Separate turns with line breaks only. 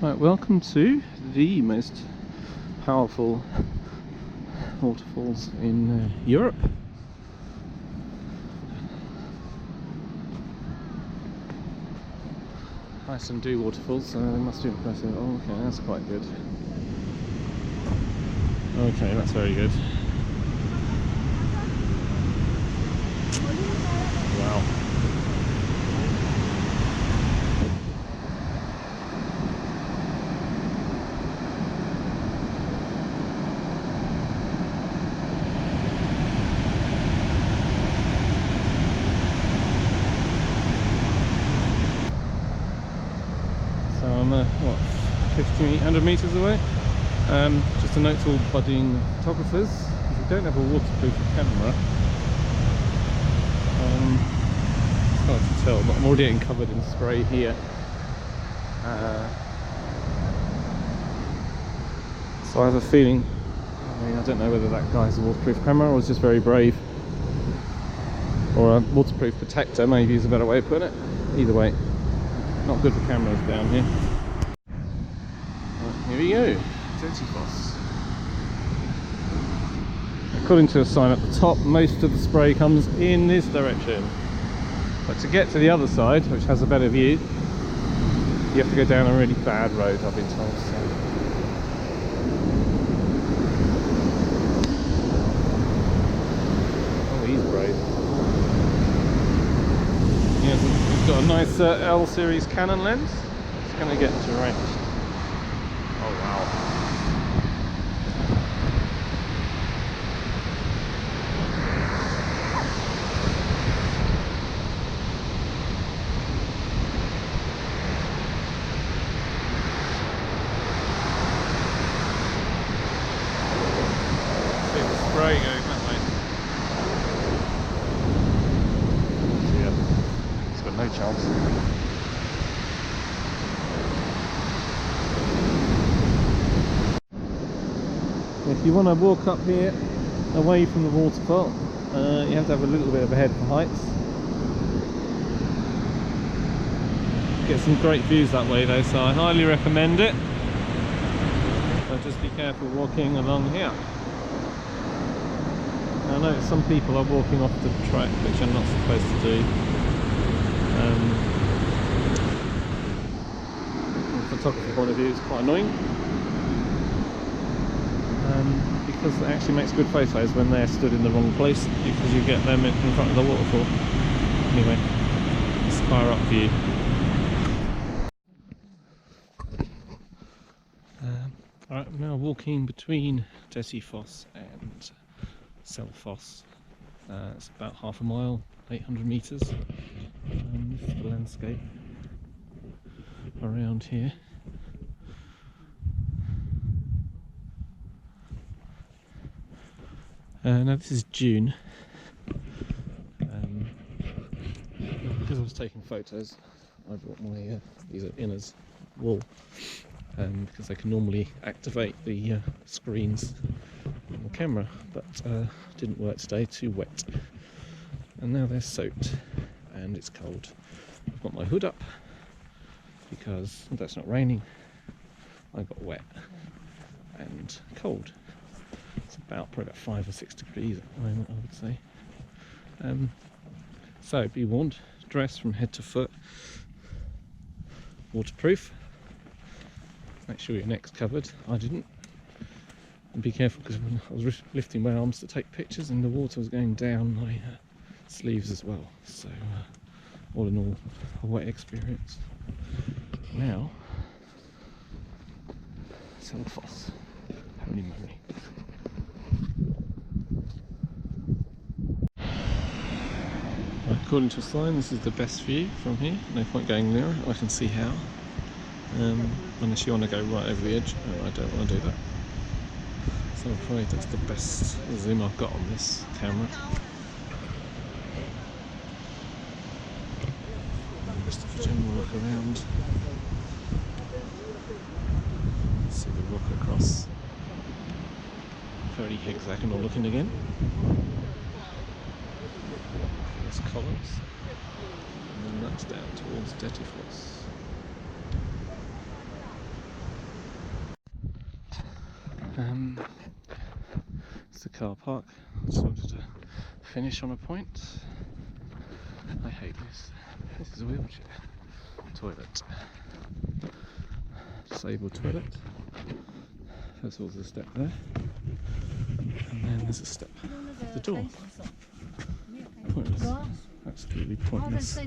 Right, welcome to the most powerful waterfalls in Europe. Iceland do waterfalls, so they must be impressive. Oh, okay, that's quite good. Okay, that's very good. Wow. So I'm what, 100 metres away. Just a note to all budding photographers: if you don't have a waterproof camera, it's hard to tell, but I'm already getting covered in spray here. So I have a feeling, I don't know whether that guy's a waterproof camera or was just very brave, or a waterproof protector maybe is a better way of putting it. Either way, not good for cameras down here. Right, here we go, Dettifoss. According to a sign at the top, most of the spray comes in this direction, but to get to the other side, which has a better view, you have to go down a really bad road, I've been told. So. Oh, he's brave. He's got a nice L series Canon lens. It's going to get drenched. Oh wow. See the spray going that way. Yeah, it's got no chance. If you want to walk up here away from the waterfall, you have to have a little bit of a head for heights. Get some great views that way though, so I highly recommend it. But just be careful walking along here. I know some people are walking off the track, which I'm not supposed to do. From a photography point of view, it's quite annoying. Because it actually makes good photos when they're stood in the wrong place, because you get them in front of the waterfall. Anyway, it's a higher up view. Alright, I'm now walking between Dettifoss and Selfoss. It's about half a mile, 800 metres. This is the landscape around here. Now this is June. Because I was taking photos, I brought my these are inners wool, because they can normally activate the screens on the camera, but didn't work today, too wet. And now they're soaked and it's cold. I've got my hood up because that's not raining. I got wet and cold. It's probably about 5 or 6 degrees at the moment, I would say. So be warned, dress from head to foot, waterproof. Make sure your neck's covered. I didn't. And be careful, because when I was lifting my arms to take pictures and the water was going down my sleeves as well. So all in all, a wet experience. Now, Selfoss. Holy moly. According to a sign, this is the best view from here. No point going nearer. I can see how. Unless you want to go right over the edge. No, I don't want to do that. So I'm afraid that's the best zoom I've got on this camera. Just have a general look around. See the rock across. Very hexagonal looking again. Columns, and then that's down towards Dettifoss. It's the car park. I just wanted to finish on a point. I hate this. This is a wheelchair toilet. Disabled toilet. First of all, there's a step there, and then there's a step at the door. Pointless. Absolutely pointless.